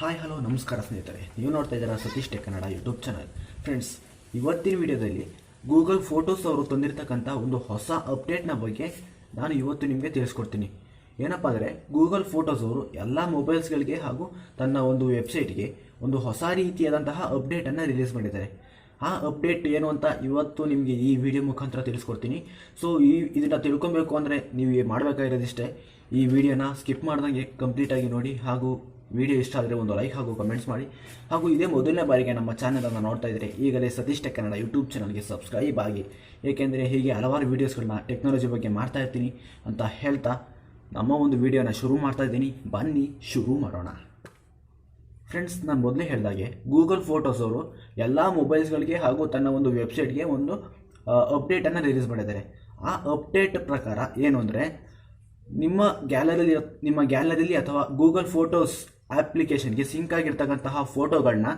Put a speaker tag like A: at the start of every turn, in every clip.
A: Hi hello ನಮಸ್ಕಾರ ಸ್ನೇಹಿತರೆ, ನೀವು ನೋಡ್ತಾ ಇದ್ದೀರಾ Satish tech Kannada YouTube channel. Friends, ಇವತ್ತಿನ ವಿಡಿಯೋದಲ್ಲಿ ಗೂಗಲ್ ಫೋಟೋಸ್ ಅವರು ತಂದಿರತಕ್ಕಂಥ ಒಂದು ಹೊಸ ಅಪ್ಡೇಟ್ನ ಬಗ್ಗೆ ನಾನು ಇವತ್ತು ನಿಮಗೆ ತಿಳಿಸ್ಕೊಡ್ತೀನಿ. ಏನಪ್ಪ ಅಂದರೆ, ಗೂಗಲ್ ಫೋಟೋಸ್ ಅವರು ಎಲ್ಲ ಮೊಬೈಲ್ಸ್ಗಳಿಗೆ ಹಾಗೂ ತನ್ನ ಒಂದು ವೆಬ್ಸೈಟ್ಗೆ ಒಂದು ಹೊಸ ರೀತಿಯಾದಂತಹ ಅಪ್ಡೇಟನ್ನು ರಿಲೀಸ್ ಮಾಡಿದ್ದಾರೆ. ಆ ಅಪ್ಡೇಟ್ ಏನು ಅಂತ ಇವತ್ತು ನಿಮಗೆ ಈ ವಿಡಿಯೋ ಮುಖಾಂತರ ತಿಳಿಸ್ಕೊಡ್ತೀನಿ. ಸೊ ಇದನ್ನು ತಿಳ್ಕೊಬೇಕು ಅಂದರೆ ನೀವು ಮಾಡಬೇಕಾಗಿರೋದಿಷ್ಟೇ, ಈ ವಿಡಿಯೋನ ಸ್ಕಿಪ್ ಮಾಡ್ದಂಗೆ ಕಂಪ್ಲೀಟಾಗಿ ನೋಡಿ, ಹಾಗೂ ವಿಡಿಯೋ ಇಷ್ಟ ಆದರೆ ಒಂದು ಲೈಕ್ ಹಾಗೂ ಕಮೆಂಟ್ಸ್ ಮಾಡಿ. ಹಾಗೂ ಇದೇ ಮೊದಲನೇ ಬಾರಿಗೆ ನಮ್ಮ ಚಾನಲನ್ನು ನೋಡ್ತಾ ಇದ್ದರೆ ಈಗಲೇ ಸತೀಶ್ ಟೆಕ್ ಕನ್ನಡ ಯೂಟ್ಯೂಬ್ ಚಾನಲ್ಗೆ ಸಬ್ಸ್ಕ್ರೈಬ್ ಆಗಿ, ಏಕೆಂದರೆ ಹೀಗೆ ಹಲವಾರು ವೀಡಿಯೋಸ್ಗಳನ್ನ ಟೆಕ್ನಾಲಜಿ ಬಗ್ಗೆ ಮಾಡ್ತಾ ಇರ್ತೀನಿ ಅಂತ ಹೇಳ್ತಾ ನಮ್ಮ ಒಂದು ವಿಡಿಯೋನ ಶುರು ಮಾಡ್ತಾ ಇದ್ದೀನಿ. ಬನ್ನಿ ಶುರು ಮಾಡೋಣ. ಫ್ರೆಂಡ್ಸ್, ನಾನು ಮೊದಲೇ ಹೇಳಿದಾಗೆ ಗೂಗಲ್ ಫೋಟೋಸ್ ಅವರು ಎಲ್ಲ ಮೊಬೈಲ್ಸ್ಗಳಿಗೆ ಹಾಗೂ ತನ್ನ ಒಂದು ವೆಬ್ಸೈಟ್ಗೆ ಒಂದು ಅಪ್ಡೇಟನ್ನು ರಿಲೀಸ್ ಮಾಡಿದ್ದಾರೆ. ಆ ಅಪ್ಡೇಟ್ ಪ್ರಕಾರ ಏನು ಅಂದರೆ, ನಿಮ್ಮ ಗ್ಯಾಲರಿಲಿ ಅಥವಾ ಗೂಗಲ್ ಫೋಟೋಸ್ ಅಪ್ಲಿಕೇಶನ್ಗೆ ಸಿಂಕ್ ಆಗಿರ್ತಕ್ಕಂತಹ ಫೋಟೋಗಳನ್ನ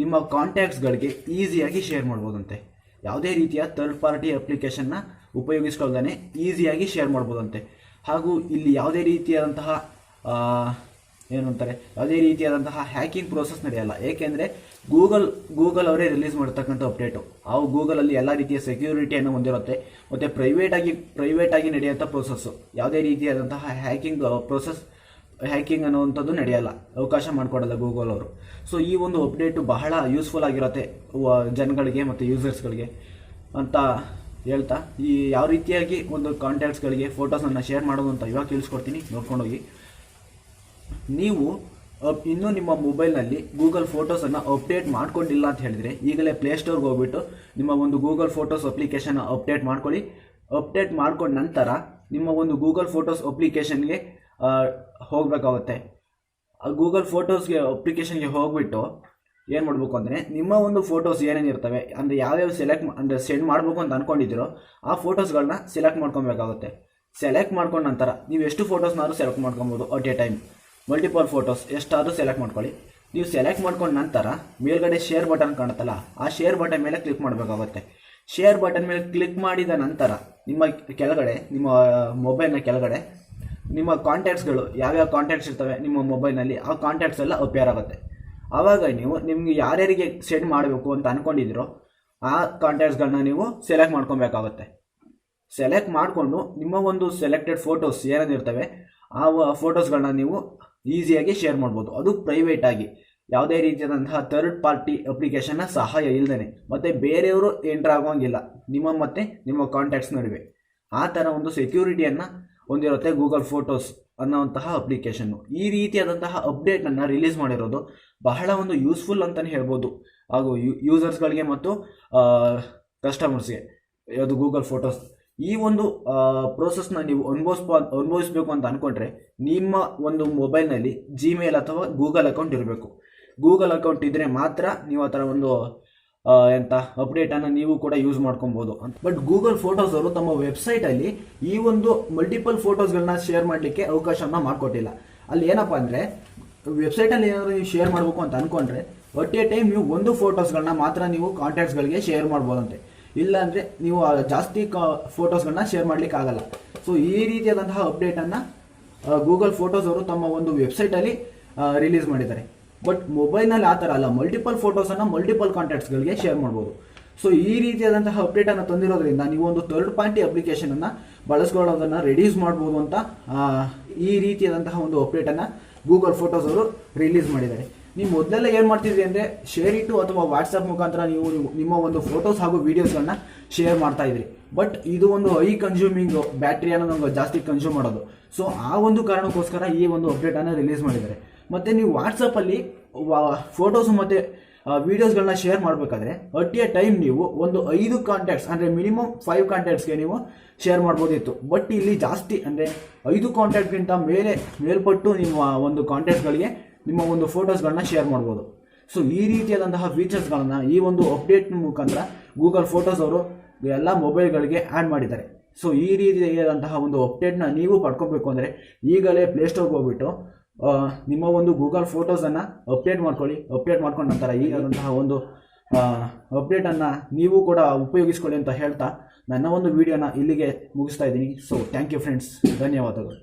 A: ನಿಮ್ಮ ಕಾಂಟ್ಯಾಕ್ಟ್ಸ್ಗಳಿಗೆ ಈಸಿಯಾಗಿ ಶೇರ್ ಮಾಡ್ಬೋದಂತೆ. ಯಾವುದೇ ರೀತಿಯ ಥರ್ಡ್ ಪಾರ್ಟಿ ಅಪ್ಲಿಕೇಶನ್ನ ಉಪಯೋಗಿಸ್ಕೊಳ್ದೇ ಈಸಿಯಾಗಿ ಶೇರ್ ಮಾಡ್ಬೋದಂತೆ. ಹಾಗೂ ಇಲ್ಲಿ ಯಾವುದೇ ರೀತಿಯಾದಂತಹ ಯಾವುದೇ ರೀತಿಯಾದಂತಹ ಹ್ಯಾಕಿಂಗ್ ಪ್ರೋಸೆಸ್ ನಡೆಯಲ್ಲ. ಏಕೆಂದರೆ ಗೂಗಲ್ ಅವರೇ ರಿಲೀಸ್ ಮಾಡಿರ್ತಕ್ಕಂಥ ಅಪ್ಡೇಟು. ಅವು ಗೂಗಲಲ್ಲಿ ಎಲ್ಲ ರೀತಿಯ ಸೆಕ್ಯೂರಿಟಿಯನ್ನು ಹೊಂದಿರುತ್ತೆ ಮತ್ತು ಪ್ರೈವೇಟಾಗಿ ನಡೆಯುವಂಥ ಪ್ರೋಸೆಸ್ಸು. ಯಾವುದೇ ರೀತಿಯಾದಂತಹ ಹ್ಯಾಕಿಂಗ್ ಅನ್ನುವಂಥದ್ದು ನಡೆಯಲ್ಲ, ಅವಕಾಶ ಮಾಡಿಕೊಡಲ್ಲ ಗೂಗಲ್ ಅವರು. ಸೊ ಈ ಒಂದು ಅಪ್ಡೇಟು ಬಹಳ ಯೂಸ್ಫುಲ್ ಆಗಿರುತ್ತೆ ಜನಗಳಿಗೆ ಮತ್ತು ಯೂಸರ್ಸ್ಗಳಿಗೆ ಅಂತ ಹೇಳ್ತಾ, ಈ ಯಾವ ರೀತಿಯಾಗಿ ಒಂದು ಕಾಂಟ್ಯಾಕ್ಟ್ಸ್ಗಳಿಗೆ ಫೋಟೋಸನ್ನು ಶೇರ್ ಮಾಡೋದು ಅಂತ ಇವಾಗ ತಿಳಿಸ್ಕೊಡ್ತೀನಿ, ನೋಡ್ಕೊಂಡೋಗಿ. ನೀವು ಇನ್ನೂ ನಿಮ್ಮ ಮೊಬೈಲ್ನಲ್ಲಿ ಗೂಗಲ್ ಫೋಟೋಸನ್ನು ಅಪ್ಡೇಟ್ ಮಾಡ್ಕೊಂಡಿಲ್ಲ ಅಂತ ಹೇಳಿದರೆ ಈಗಲೇ ಪ್ಲೇಸ್ಟೋರ್ಗೆ ಹೋಗ್ಬಿಟ್ಟು ನಿಮ್ಮ ಒಂದು ಗೂಗಲ್ ಫೋಟೋಸ್ ಅಪ್ಲಿಕೇಶನ್ನ ಅಪ್ಡೇಟ್ ಮಾಡ್ಕೊಳ್ಳಿ. ಅಪ್ಡೇಟ್ ಮಾಡ್ಕೊಂಡ ನಂತರ ನಿಮ್ಮ ಒಂದು ಗೂಗಲ್ ಫೋಟೋಸ್ ಅಪ್ಲಿಕೇಶನ್ಗೆ ಹೋಗಬೇಕಾಗುತ್ತೆ. ಆ ಗೂಗಲ್ ಫೋಟೋಸ್ಗೆ ಅಪ್ಲಿಕೇಶನ್ಗೆ ಹೋಗ್ಬಿಟ್ಟು ಏನು ಮಾಡಬೇಕು ಅಂದರೆ, ನಿಮ್ಮ ಒಂದು ಫೋಟೋಸ್ ಏನೇನಿರ್ತವೆ ಅಂದರೆ ಯಾವ್ಯಾವ ಸೆಂಡ್ ಮಾಡಬೇಕು ಅಂತ ಅಂದ್ಕೊಂಡಿದ್ದೀರೋ ಆ ಫೋಟೋಸ್ಗಳನ್ನ ಸೆಲೆಕ್ಟ್ ಮಾಡ್ಕೊಬೇಕಾಗುತ್ತೆ. ಸೆಲೆಕ್ಟ್ ಮಾಡ್ಕೊಂಡ ನಂತರ ನೀವು ಎಷ್ಟು ಫೋಟೋಸ್ನಾದ್ರೂ ಸೆಲೆಕ್ಟ್ ಮಾಡ್ಕೊಬೋದು. At A time multiple photos ಎಷ್ಟಾದರೂ ಸೆಲೆಕ್ಟ್ ಮಾಡ್ಕೊಳ್ಳಿ. ನೀವು ಸೆಲೆಕ್ಟ್ ಮಾಡ್ಕೊಂಡ ನಂತರ ಮೇಲ್ಗಡೆ ಶೇರ್ ಬಟನ್ ಕಾಣುತ್ತಲ್ಲ, ಆ ಶೇರ್ ಬಟನ್ ಮೇಲೆ ಕ್ಲಿಕ್ ಮಾಡಬೇಕಾಗುತ್ತೆ. ಶೇರ್ ಬಟನ್ ಮೇಲೆ ಕ್ಲಿಕ್ ಮಾಡಿದ ನಂತರ ನಿಮ್ಮ ಕೆಳಗಡೆ, ನಿಮ್ಮ ಮೊಬೈಲ್ನ ಕೆಳಗಡೆ ನಿಮ್ಮ ಕಾಂಟ್ಯಾಕ್ಟ್ಸ್ಗಳು ಯಾವ್ಯಾವ ಕಾಂಟ್ಯಾಕ್ಟ್ಸ್ ಇರ್ತವೆ ನಿಮ್ಮ ಮೊಬೈಲ್ನಲ್ಲಿ, ಆ ಕಾಂಟ್ಯಾಕ್ಟ್ಸ್ ಎಲ್ಲ ಅಪಿಯರ್ ಆಗುತ್ತೆ. ಆವಾಗ ನೀವು ನಿಮಗೆ ಯಾರ್ಯಾರಿಗೆ ಸೆಂಡ್ ಮಾಡಬೇಕು ಅಂತ ಅಂದ್ಕೊಂಡಿದ್ದೀರೋ ಆ ಕಾಂಟ್ಯಾಕ್ಟ್ಸ್ಗಳನ್ನ ನೀವು ಸೆಲೆಕ್ಟ್ ಮಾಡ್ಕೊಬೇಕಾಗುತ್ತೆ. ಸೆಲೆಕ್ಟ್ ಮಾಡಿಕೊಂಡು ನಿಮ್ಮ ಒಂದು ಸೆಲೆಕ್ಟೆಡ್ ಫೋಟೋಸ್ ಏನೇನಿರ್ತವೆ ಆ ಫೋಟೋಸ್ಗಳನ್ನ ನೀವು ಈಸಿಯಾಗಿ ಶೇರ್ ಮಾಡ್ಬೋದು. ಅದು ಪ್ರೈವೇಟಾಗಿ, ಯಾವುದೇ ರೀತಿಯಾದಂತಹ ಥರ್ಡ್ ಪಾರ್ಟಿ ಅಪ್ಲಿಕೇಶನ್ನ ಸಹಾಯ ಇಲ್ಲದೇ, ಮತ್ತು ಬೇರೆಯವರು ಎಂಟ್ರ್ ಆಗೋಂಗಿಲ್ಲ ನಿಮ್ಮ ಮತ್ತು ನಿಮ್ಮ ಕಾಂಟ್ಯಾಕ್ಟ್ಸ್ ನಡುವೆ. ಆ ಥರ ಒಂದು ಸೆಕ್ಯೂರಿಟಿಯನ್ನು ಹೊಂದಿರುತ್ತೆ ಗೂಗಲ್ ಫೋಟೋಸ್ ಅನ್ನೋಂತಹ ಅಪ್ಲಿಕೇಶನ್ನು. ಈ ರೀತಿಯಾದಂತಹ ಅಪ್ಡೇಟನ್ನು ರಿಲೀಸ್ ಮಾಡಿರೋದು ಬಹಳ ಒಂದು ಯೂಸ್ಫುಲ್ ಅಂತಲೇ ಹೇಳ್ಬೋದು, ಹಾಗೂ ಯೂಸರ್ಸ್ಗಳಿಗೆ ಮತ್ತು ಕಸ್ಟಮರ್ಸ್ಗೆ. ಯಾವುದು ಗೂಗಲ್ ಫೋಟೋಸ್ ಈ ಒಂದು ಪ್ರೋಸೆಸ್ನ ನೀವು ಅನುಭವಿಸ್ಬೇಕು ಅಂತ ಅಂದ್ಕೊಂಡ್ರೆ ನಿಮ್ಮ ಒಂದು ಮೊಬೈಲ್ನಲ್ಲಿ ಜಿಮೇಲ್ ಅಥವಾ ಗೂಗಲ್ ಅಕೌಂಟ್ ಇರಬೇಕು. ಗೂಗಲ್ ಅಕೌಂಟ್ ಇದ್ದರೆ ಮಾತ್ರ ನೀವು ಆ ಥರ ಒಂದು ಅಪ್ಡೇಟನ್ನು ನೀವು ಕೂಡ ಯೂಸ್ ಮಾಡ್ಕೊಬೋದು. ಬಟ್ ಗೂಗಲ್ ಫೋಟೋಸ್ ಅವರು ತಮ್ಮ ವೆಬ್ಸೈಟಲ್ಲಿ ಈ ಒಂದು ಮಲ್ಟಿಪಲ್ ಫೋಟೋಸ್ಗಳನ್ನ ಶೇರ್ ಮಾಡಲಿಕ್ಕೆ ಅವಕಾಶವನ್ನು ಮಾಡಿಕೊಟ್ಟಿಲ್ಲ. ಅಲ್ಲಿ ಏನಪ್ಪ ಅಂದರೆ, ವೆಬ್ಸೈಟಲ್ಲಿ ಏನಾದರೂ ನೀವು ಶೇರ್ ಮಾಡಬೇಕು ಅಂತ ಅಂದ್ಕೊಂಡ್ರೆ ಅಟ್ ಎ ಟೈಮ್ ನೀವು ಒಂದು ಫೋಟೋಸ್ಗಳನ್ನ ಮಾತ್ರ ನೀವು ಕಾಂಟ್ಯಾಕ್ಟ್ಸ್ಗಳಿಗೆ ಶೇರ್ ಮಾಡ್ಬೋದಂತೆ. ಇಲ್ಲಾಂದರೆ ನೀವು ಜಾಸ್ತಿ ಫೋಟೋಸ್ಗಳನ್ನ ಶೇರ್ ಮಾಡಲಿಕ್ಕೆ ಆಗಲ್ಲ. ಸೊ ಈ ರೀತಿಯಾದಂತಹ ಅಪ್ಡೇಟನ್ನು ಗೂಗಲ್ ಫೋಟೋಸ್ ಅವರು ತಮ್ಮ ಒಂದು ವೆಬ್ಸೈಟಲ್ಲಿ ರಿಲೀಸ್ ಮಾಡಿದ್ದಾರೆ. ಬಟ್ ಮೊಬೈಲ್ನಲ್ಲಿ ಆ ಥರ ಅಲ್ಲ, ಮಲ್ಟಿಪಲ್ ಫೋಟೋಸನ್ನು ಮಲ್ಟಿಪಲ್ ಕಾಂಟ್ಯಾಕ್ಟ್ಸ್ಗಳಿಗೆ ಶೇರ್ ಮಾಡ್ಬೋದು. ಸೊ ಈ ರೀತಿಯಾದಂತಹ ಅಪ್ಡೇಟನ್ನು ತಂದಿರೋದ್ರಿಂದ ನೀವು ಒಂದು ಥರ್ಡ್ ಪಾರ್ಟಿ ಅಪ್ಲಿಕೇಶನನ್ನು ಬಳಸ್ಕೊಳ್ಳೋದನ್ನು ರೆಡ್ಯೂಸ್ ಮಾಡ್ಬೋದು ಅಂತ ಈ ರೀತಿಯಾದಂತಹ ಒಂದು ಅಪ್ಡೇಟನ್ನು ಗೂಗಲ್ ಫೋಟೋಸ್ ಅವರು ರಿಲೀಸ್ ಮಾಡಿದ್ದಾರೆ. ನೀವು ಮೊದಲೆಲ್ಲ ಏನು ಮಾಡ್ತಿದ್ರಿ ಅಂದರೆ, ಶೇರ್ ಇಟ್ಟು ಅಥವಾ ವಾಟ್ಸಪ್ ಮುಖಾಂತರ ನೀವು ನಿಮ್ಮ ಒಂದು ಫೋಟೋಸ್ ಹಾಗೂ ವೀಡಿಯೋಸ್ಗಳನ್ನ ಶೇರ್ ಮಾಡ್ತಾ ಇದ್ರಿ. ಬಟ್ ಇದು ಒಂದು ಹೈ ಕನ್ಸ್ಯೂಮಿಂಗ್ ಬ್ಯಾಟ್ರಿಯನ್ನು ನಮ್ಗೆ ಜಾಸ್ತಿ ಕನ್ಸ್ಯೂಮ್ ಮಾಡೋದು. ಸೊ ಆ ಒಂದು ಕಾರಣಕ್ಕೋಸ್ಕರ ಈ ಒಂದು ಅಪ್ಡೇಟನ್ನು ರಿಲೀಸ್ ಮಾಡಿದ್ದಾರೆ. ಮತ್ತು ನೀವು ವಾಟ್ಸಪ್ಪಲ್ಲಿ ಫೋಟೋಸು ಮತ್ತು ವೀಡಿಯೋಸ್ಗಳನ್ನ ಶೇರ್ ಮಾಡಬೇಕಾದ್ರೆ ಅಟ್ ಎ ಟೈಮ್ ನೀವು ಒಂದು 5 ಕಾಂಟ್ಯಾಕ್ಟ್ಸ್ ಅಂದರೆ ಮಿನಿಮಮ್ 5 ಕಾಂಟ್ಯಾಕ್ಟ್ಸ್ಗೆ ನೀವು ಶೇರ್ ಮಾಡ್ಬೋದಿತ್ತು. ಬಟ್ ಇಲ್ಲಿ ಜಾಸ್ತಿ ಅಂದರೆ 5 ಕಾಂಟ್ಯಾಕ್ಟ್ಗಿಂತ ಮೇಲ್ಪಟ್ಟು ನಿಮ್ಮ ಒಂದು ಕಾಂಟ್ಯಾಕ್ಟ್ಸ್ಗಳಿಗೆ ನಿಮ್ಮ ಒಂದು ಫೋಟೋಸ್ಗಳನ್ನ ಶೇರ್ ಮಾಡ್ಬೋದು. ಸೊ ಈ ರೀತಿಯಾದಂತಹ ಫೀಚರ್ಸ್ಗಳನ್ನು ಈ ಒಂದು ಅಪ್ಡೇಟ್ ಮುಖಾಂತರ ಗೂಗಲ್ ಫೋಟೋಸ್ ಅವರು ಎಲ್ಲ ಮೊಬೈಲ್ಗಳಿಗೆ ಆ್ಯಡ್ ಮಾಡಿದ್ದಾರೆ. ಸೊ ಈ ರೀತಿಯಾದಂತಹ ಒಂದು ಅಪ್ಡೇಟ್ನ ನೀವು ಪಡ್ಕೋಬೇಕು ಅಂದರೆ ಈಗಲೇ ಪ್ಲೇಸ್ಟೋರ್ಗೆ ಹೋಗ್ಬಿಟ್ಟು ನಿಮ್ಮ ಒಂದು ಗೂಗಲ್ ಫೋಟೋಸನ್ನು ಅಪ್ಡೇಟ್ ಮಾಡ್ಕೊಳ್ಳಿ. ಅಪ್ಡೇಟ್ ಮಾಡ್ಕೊಂಡ ನಂತರ ಈಗಾದಂತಹ ಒಂದು ಅಪ್ಡೇಟನ್ನು ನೀವು ಕೂಡ ಉಪಯೋಗಿಸ್ಕೊಳ್ಳಿ ಅಂತ ಹೇಳ್ತಾ ನನ್ನ ಒಂದು ವಿಡಿಯೋನ ಇಲ್ಲಿಗೆ ಮುಗಿಸ್ತಾ ಇದ್ದೀನಿ. ಸೊ ಥ್ಯಾಂಕ್ ಯು ಫ್ರೆಂಡ್ಸ್, ಧನ್ಯವಾದಗಳು.